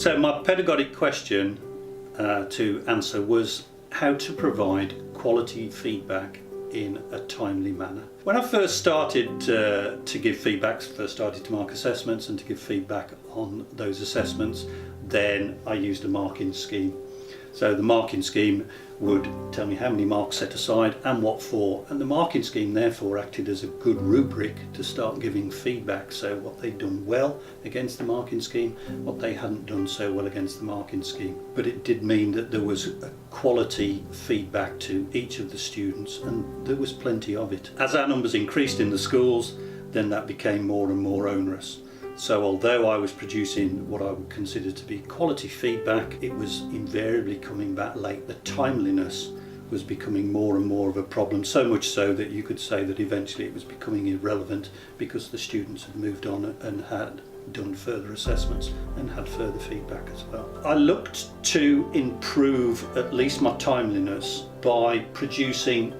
So my pedagogic question to answer was how to provide quality feedback in a timely manner. When I first started to give feedback, first started to mark assessments and to give feedback on those assessments, then I used a marking scheme. So the marking scheme would tell me how many marks set aside and what for, and the marking scheme therefore acted as a good rubric to start giving feedback, so what they'd done well against the marking scheme, what they hadn't done so well against the marking scheme. But it did mean that there was a quality feedback to each of the students, and there was plenty of it. As our numbers increased in the schools, then that became more and more onerous. So although I was producing what I would consider to be quality feedback, it was invariably coming back late. The timeliness was becoming more and more of a problem, so much so that you could say that eventually it was becoming irrelevant because the students had moved on and had done further assessments and had further feedback as well. I looked to improve at least my timeliness by producing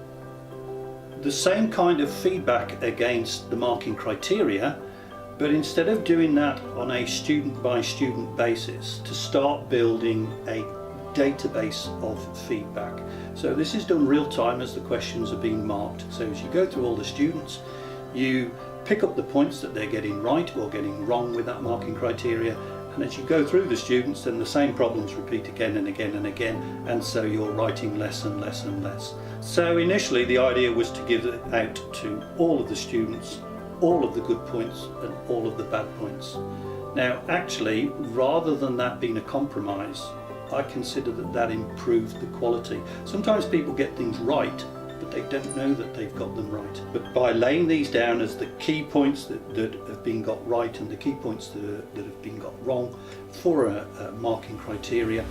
the same kind of feedback against the marking criteria, but instead of doing that on a student by student basis, to start building a database of feedback. So this is done real time as the questions are being marked. So as you go through all the students, you pick up the points that they're getting right or getting wrong with that marking criteria, and as you go through the students, then the same problems repeat again and again and again, and so you're writing less and less and less. So initially the idea was to give it out to all of the students, all of the good points and all of the bad points. Now actually, rather than that being a compromise, I consider that that improved the quality. Sometimes people get things right, but they don't know that they've got them right. But by laying these down as the key points that have been got right and the key points that have been got wrong for a marking criteria,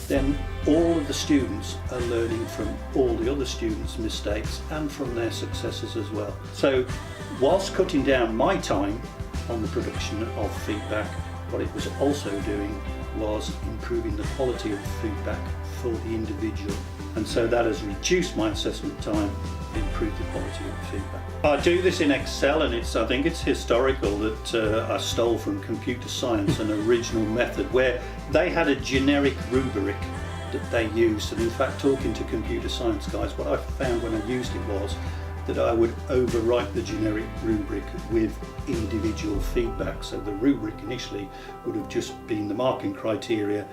then all of the students are learning from all the other students' mistakes and from their successes as well. So whilst cutting down my time on the production of feedback, what it was also doing was improving the quality of feedback for the individual. And so that has reduced my assessment time, improved the quality of the feedback. I do this in Excel, and I think it's historical that I stole from computer science an original method where they had a generic rubric that they used. And in fact, talking to computer science guys, what I found when I used it was that I would overwrite the generic rubric with individual feedback. So the rubric initially would have just been the marking criteria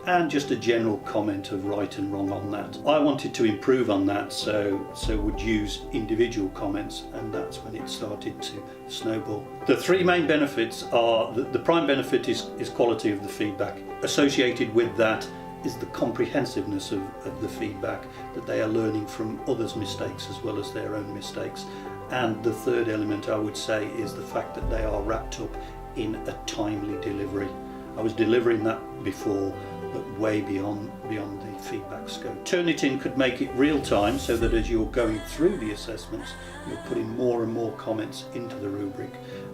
and just a general comment of right and wrong on that. I wanted to improve on that, so would use individual comments, and that's when it started to snowball. The three main benefits are, the prime benefit is quality of the feedback. Associated with that is the comprehensiveness of the feedback, that they are learning from others' mistakes as well as their own mistakes. And the third element, I would say, is the fact that they are wrapped up in a timely delivery. I was delivering that before, but way beyond the feedback scope. Turnitin could make it real time, so that as you're going through the assessments, you're putting more and more comments into the rubric.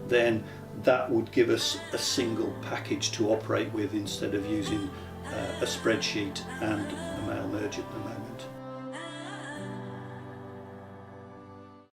Then that would give us a single package to operate with instead of using a spreadsheet and a mail merge at the moment.